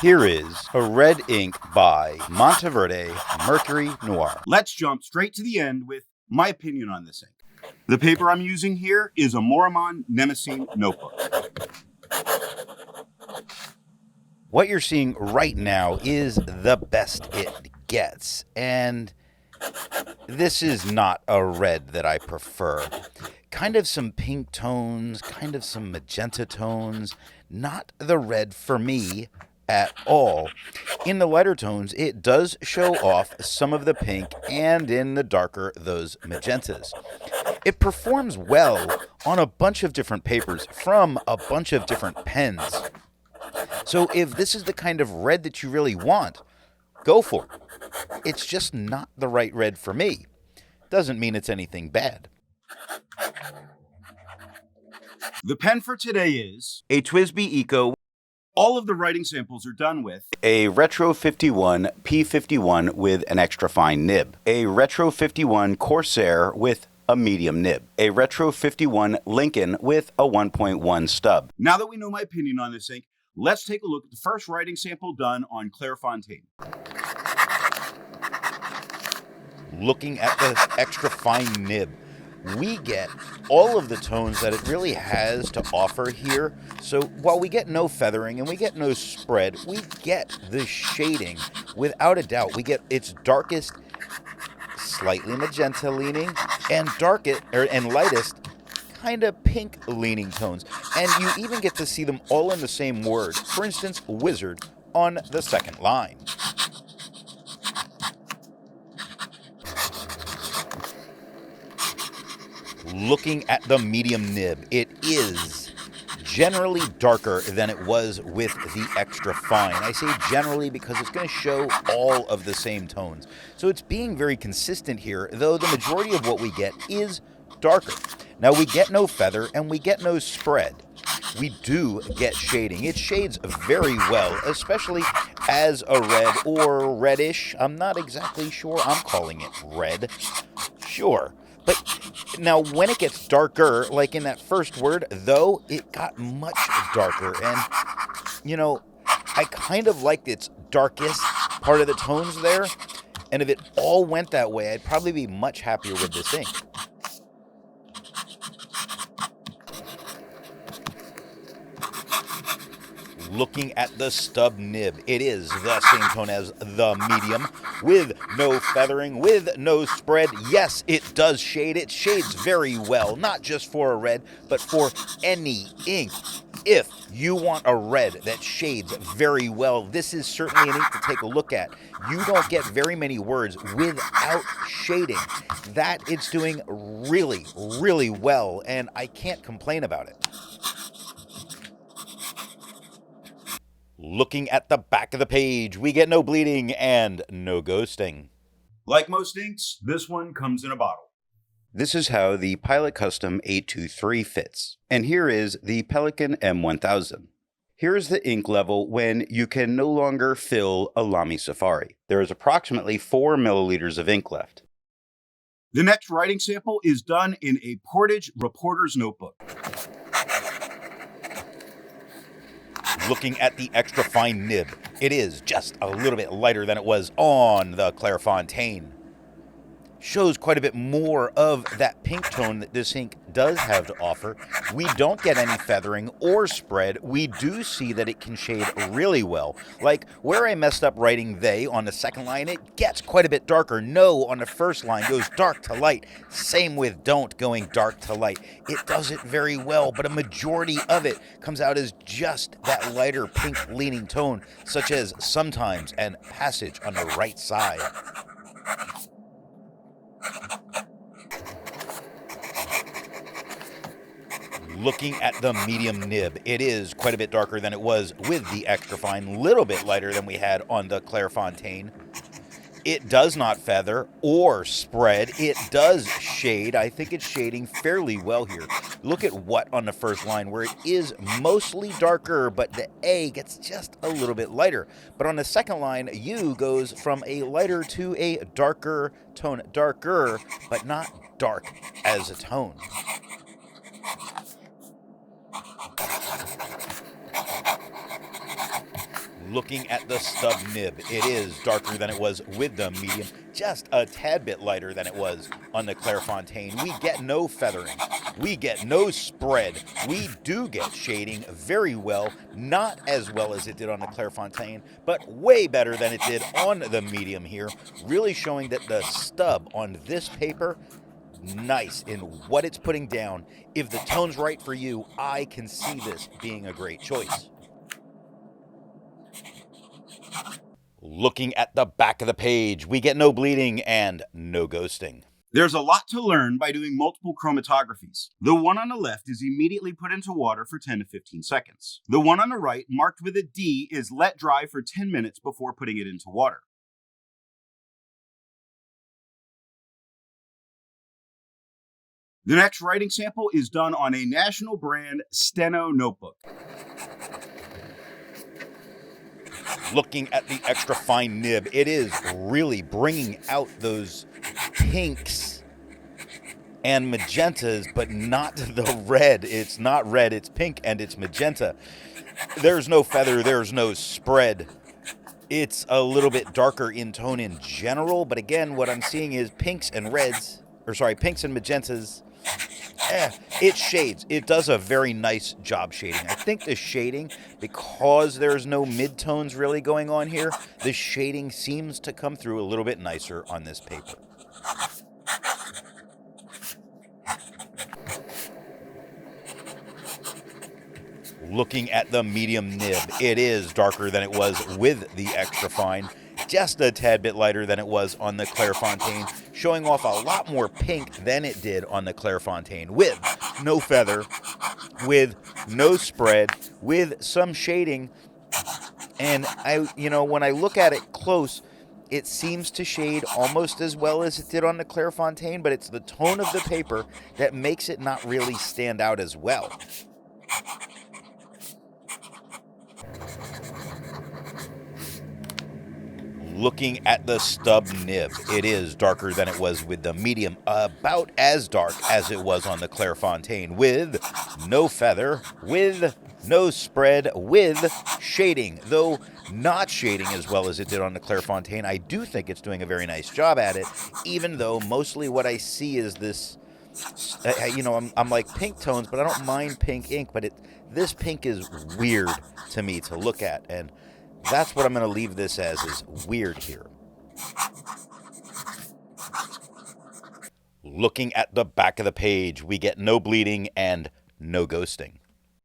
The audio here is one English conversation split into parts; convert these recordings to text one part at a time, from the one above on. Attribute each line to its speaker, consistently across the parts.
Speaker 1: Here is a red ink by Monteverde Mercury Noir.
Speaker 2: Let's jump straight to the end with my opinion on this ink. The paper I'm using here is a Maruman Mnemosyne Notebook.
Speaker 1: What you're seeing right now is the best it gets, and this is not a red that I prefer. Kind of some pink tones, kind of some magenta tones, not the red for me at all. In the lighter tones, it does show off some of the pink, and in the darker, those magentas. It performs well on a bunch of different papers from a bunch of different pens. So if this is the kind of red that you really want, go for it. It's just not the right red for me. Doesn't mean it's anything bad.
Speaker 2: The pen for today is
Speaker 1: A TWSBI Eco.
Speaker 2: all of the writing samples are done with
Speaker 1: A Retro 51 P51 with an extra fine nib. A Retro 51 Corsair with a medium nib. A Retro 51 Lincoln with a 1.1 stub.
Speaker 2: Now that we know my opinion on this ink, let's take a look at the first writing sample done on Clairfontaine.
Speaker 1: Looking at the extra fine nib, we get all of the tones that it really has to offer here. So while we get no feathering and we get no spread, we get the shading without a doubt. We get its darkest, slightly magenta leaning, and lightest, kind of pink leaning tones. And you even get to see them all in the same word. For instance, wizard on the second line. Looking at the medium nib, it is generally darker than it was with the extra fine. I say generally because it's going to show all of the same tones. So it's being very consistent here, though the majority of what we get is darker. Now we get no feather and we get no spread. We do get shading. It shades very well, especially as a red or reddish. I'm not exactly sure. I'm calling it red. Sure. But now when it gets darker, like in that first word, though, it got much darker. And, I kind of liked its darkest part of the tones there. And if it all went that way, I'd probably be much happier with this ink. Looking at the stub nib, it is the same tone as the medium, with no feathering, with no spread. Yes, it does shade. It shades very well, not just for a red, but for any ink. If you want a red that shades very well, this is certainly an ink to take a look at. You don't get very many words without shading. That it's doing really, really well, and I can't complain about it. Looking at the back of the page, we get no bleeding and no ghosting.
Speaker 2: Like most inks, this one comes in a bottle.
Speaker 1: This is how the Pilot Custom 823 fits. And here is the Pelican M1000. Here is the ink level when you can no longer fill a Lamy Safari. There is approximately 4 milliliters of ink left.
Speaker 2: The next writing sample is done in a Portage reporter's notebook.
Speaker 1: Looking at the extra fine nib, it is just a little bit lighter than it was on the Clairfontaine. Shows quite a bit more of that pink tone that this ink does have to offer. We don't get any feathering or spread. We do see that it can shade really well. Like where I messed up writing they on the second line, it gets quite a bit darker. No on the first line goes dark to light. Same with don't going dark to light. It does it very well, but a majority of it comes out as just that lighter pink leaning tone, such as sometimes and passage on the right side. Looking at the medium nib, it is quite a bit darker than it was with the extra fine, little bit lighter than we had on the Clairfontaine. It does not feather or spread. It does shade. I think it's shading fairly well here. Look at what on the first line where it is mostly darker, but the A gets just a little bit lighter. But on the second line, U goes from a lighter to a darker tone. Darker, but not dark as a tone. Looking at the stub nib, it is darker than it was with the medium, just a tad bit lighter than it was on the Clairefontaine. We get no feathering, we get no spread, we do get shading very well, not as well as it did on the Clairefontaine, but way better than it did on the medium here, really showing that the stub on this paper, nice in what it's putting down. If the tone's right for you, I can see this being a great choice. Looking at the back of the page, we get no bleeding and no ghosting.
Speaker 2: There's a lot to learn by doing multiple chromatographies. The one on the left is immediately put into water for 10 to 15 seconds. The one on the right, marked with a D, is let dry for 10 minutes before putting it into water. The next writing sample is done on a national brand Steno notebook.
Speaker 1: Looking at the extra fine nib, it is really bringing out those pinks and magentas, but not the red. It's not red, it's pink and it's magenta. There's no feather, there's no spread. It's a little bit darker in tone in general, but again, what I'm seeing is pinks and magentas. It shades. It does a very nice job shading. I think the shading, because there's no midtones really going on here, the shading seems to come through a little bit nicer on this paper. Looking at the medium nib, it is darker than it was with the extra fine, just a tad bit lighter than it was on the Clairefontaine, showing off a lot more pink than it did on the Clairefontaine, with no feather, with no spread, with some shading. And when I look at it close, it seems to shade almost as well as it did on the Clairefontaine, but it's the tone of the paper that makes it not really stand out as well. Looking at the stub nib, it is darker than it was with the medium, about as dark as it was on the Clairefontaine, with no feather, with no spread, with shading. Though not shading as well as it did on the Clairefontaine, I do think it's doing a very nice job at it, even though mostly what I see is this, I'm like pink tones, but I don't mind pink ink, but this pink is weird to me to look at, and that's what I'm going to leave this as, is weird here. Looking at the back of the page, we get no bleeding and no ghosting.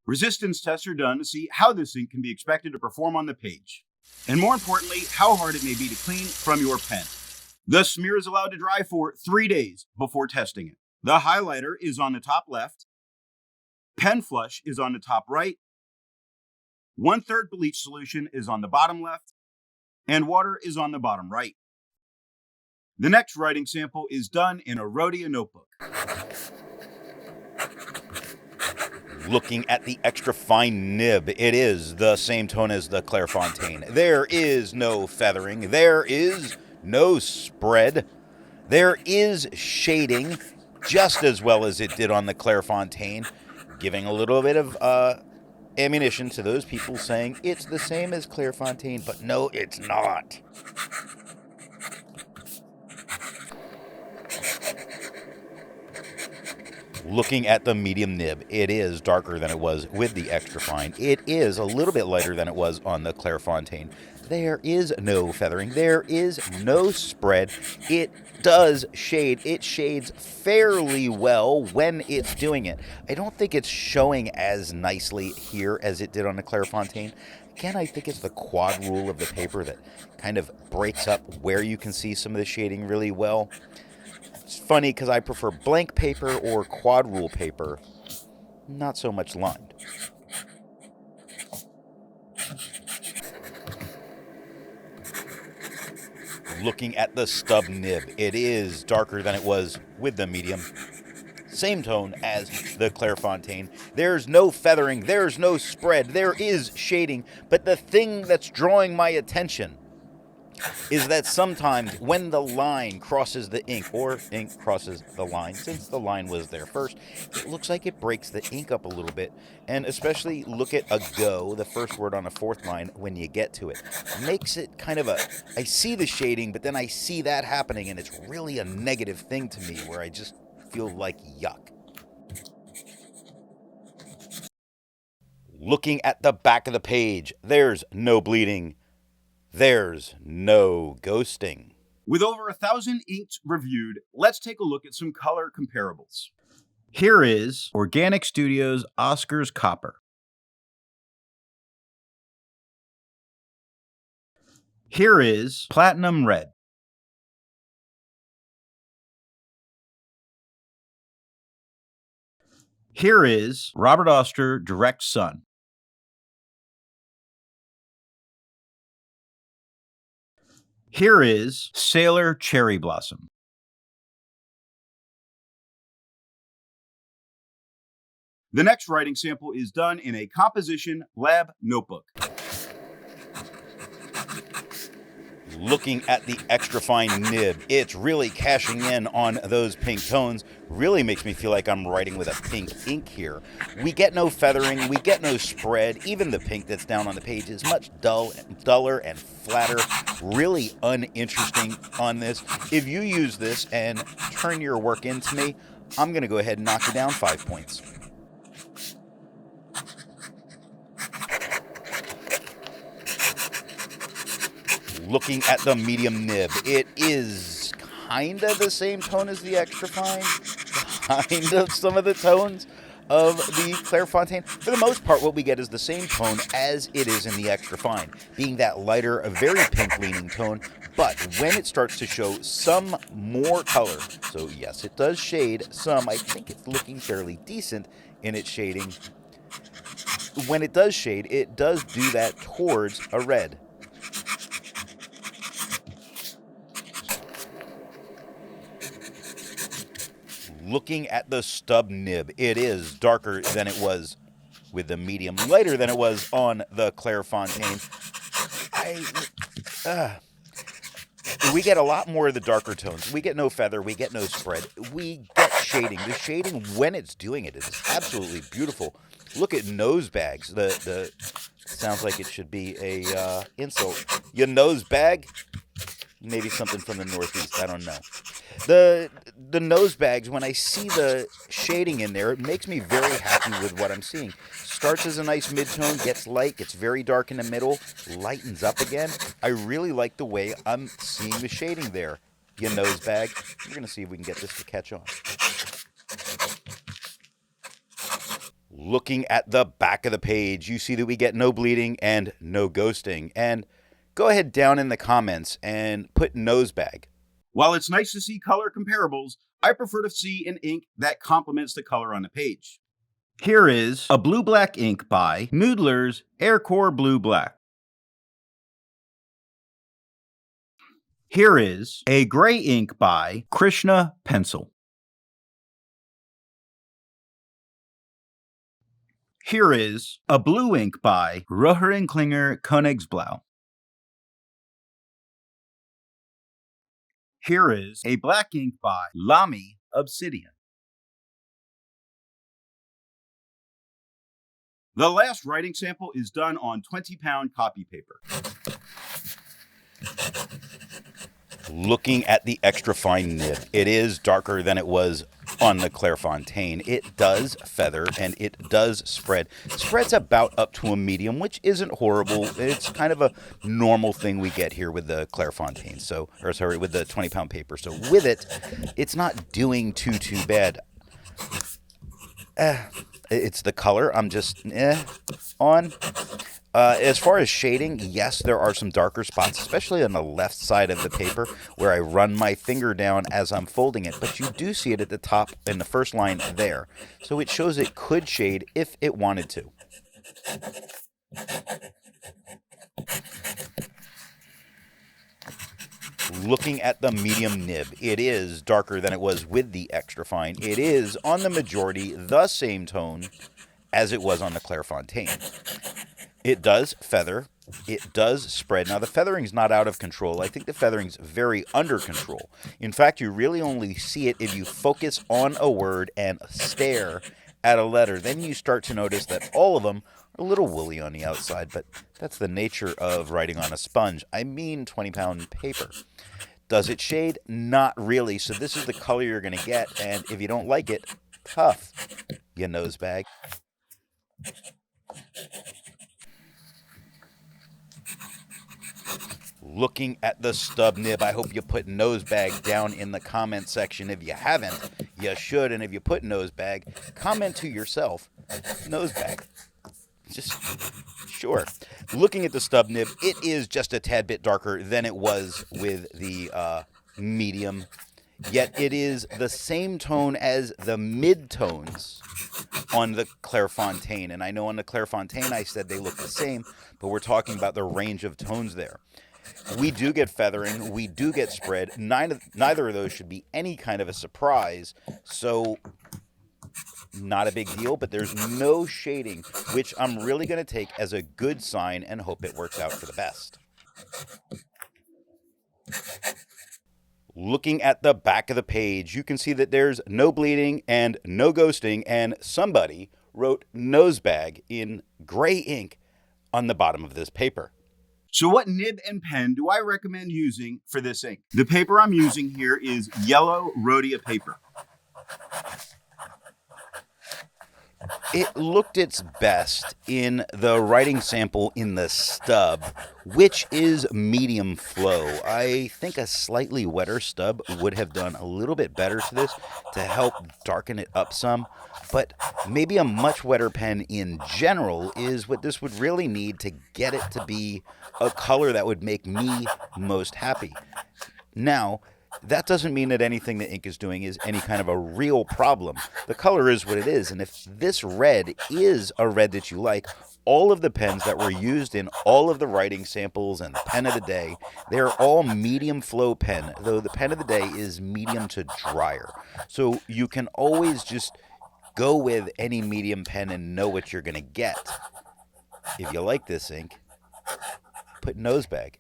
Speaker 2: Resistance tests are done to see how this ink can be expected to perform on the page, and more importantly, how hard it may be to clean from your pen. The smear is allowed to dry for 3 days before testing it. The highlighter is on the top left, pen flush is on the top right, 1/3 bleach solution is on the bottom left, and water is on the bottom right. The next writing sample is done in a Rhodia notebook.
Speaker 1: Looking at the extra fine nib, it is the same tone as the Clairefontaine. There is no feathering, there is no spread, there is shading just as well as it did on the Clairefontaine, giving a little bit of ammunition to those people saying it's the same as Clairefontaine, but no, it's not. Looking at the medium nib, it is darker than it was with the extra fine. It is a little bit lighter than it was on the Clairefontaine. There is no feathering. There is no spread. It does shade. It shades fairly well when it's doing it. I don't think it's showing as nicely here as it did on the Clairefontaine. Again, I think it's the quad rule of the paper that kind of breaks up where you can see some of the shading really well. It's funny because I prefer blank paper or quad rule paper, not so much lined. Looking at the stub nib, it is darker than it was with the medium. Same tone as the Clairefontaine. There's no feathering, there's no spread, there is shading, but the thing that's drawing my attention is that sometimes when the line crosses the ink, or ink crosses the line, since the line was there first, it looks like it breaks the ink up a little bit. And especially look at ago, the first word on the fourth line, when you get to it. Makes it kind of a, I see the shading, but then I see that happening, and it's really a negative thing to me where I just feel like yuck. Looking at the back of the page, there's no bleeding. There's no ghosting.
Speaker 2: With over 1,000 inks reviewed, let's take a look at some color comparables. Here is Organic Studios Oscar's Copper. Here is Platinum Red. Here is Robert Oster Direct Sun. Here is Sailor Cherry Blossom. The next writing sample is done in a composition lab notebook.
Speaker 1: Looking at the extra fine nib, it's really cashing in on those pink tones. Really makes me feel like I'm writing with a pink ink here. We get no feathering, we get no spread. Even the pink that's down on the page is much duller and flatter. Really uninteresting on this. If you use this and turn your work into me, I'm going to go ahead and knock you down 5 points. Looking at the medium nib, it is kind of the same tone as the extra fine, kind of some of the tones of the Clairfontaine. For the most part, what we get is the same tone as it is in the extra fine, being that lighter, a very pink leaning tone, but when it starts to show some more color, so yes, it does shade some. I think it's looking fairly decent in its shading. When it does shade, it does do that towards a red. Looking at the stub nib, it is darker than it was with the medium, lighter than it was on the Clairfontaine. We get a lot more of the darker tones. We get no feather, we get no spread. We get shading. The shading, when it's doing it, is absolutely beautiful. Look at nose bags. The sounds like it should be a insult. Your nose bag? Maybe something from the Northeast. I don't know. The nose bags, when I see the shading in there, it makes me very happy with what I'm seeing. Starts as a nice mid-tone, gets light, gets very dark in the middle, lightens up again. I really like the way I'm seeing the shading there. Your nose bag. We're going to see if we can get this to catch on. Looking at the back of the page, you see that we get no bleeding and no ghosting. And go ahead down in the comments and put nose bag.
Speaker 2: While it's nice to see color comparables, I prefer to see an ink that complements the color on the page. Here is a blue-black ink by Noodler's Aircore Blue Black. Here is a gray ink by Krishna Pencil. Here is a blue ink by Röhrenklinger Königsblau. Here is a black ink by Lamy Obsidian. The last writing sample is done on 20-pound copy paper.
Speaker 1: Looking at the extra fine nib, it is darker than it was on the Clairfontaine. It does feather and it does spread. Spreads about up to a medium, which isn't horrible. It's kind of a normal thing we get here with the Clairfontaine. With the 20-pound paper. So with it, it's not doing too bad. It's the color. I'm just on. As far as shading, yes, there are some darker spots, especially on the left side of the paper where I run my finger down as I'm folding it, but you do see it at the top in the first line there. So it shows it could shade if it wanted to. Looking at the medium nib, it is darker than it was with the extra fine. It is, on the majority, the same tone as it was on the Clairfontaine. It does feather, it does spread. Now, the feathering's not out of control. I think the feathering's very under control. In fact, you really only see it if you focus on a word and stare at a letter. Then you start to notice that all of them are a little woolly on the outside, but that's the nature of writing on a sponge. I mean 20-pound paper. Does it shade? Not really. So this is the color you're going to get, and if you don't like it, tough, you nosebag. Looking at the stub nib, I hope you put nosebag down in the comment section. If you haven't, you should. And if you put nosebag, comment to yourself, nosebag. Just sure. Looking at the stub nib, it is just a tad bit darker than it was with the medium, yet it is the same tone as the mid-tones on the Clairfontaine. And I know on the Clairfontaine I said they look the same, but we're talking about the range of tones there. We do get feathering, we do get spread. Neither of those should be any kind of a surprise, so not a big deal, but there's no shading, which I'm really going to take as a good sign and hope it works out for the best. Looking at the back of the page, you can see that there's no bleeding and no ghosting, and somebody wrote nosebag in gray ink on the bottom of this paper.
Speaker 2: So what nib and pen do I recommend using for this ink? The paper I'm using here is yellow Rhodia paper.
Speaker 1: It looked its best in the writing sample in the stub, which is medium flow. I think a slightly wetter stub would have done a little bit better to this to help darken it up some, but maybe a much wetter pen in general is what this would really need to get it to be a color that would make me most happy. Now, that doesn't mean that anything the ink is doing is any kind of a real problem. The color is what it is, and if this red is a red that you like, all of the pens that were used in all of the writing samples and the pen of the day, they're all medium flow pen, though the pen of the day is medium to drier. So you can always just go with any medium pen and know what you're going to get. If you like this ink, put nosebag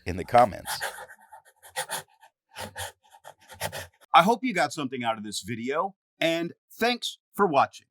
Speaker 1: in the comments.
Speaker 2: I hope you got something out of this video, and thanks for watching.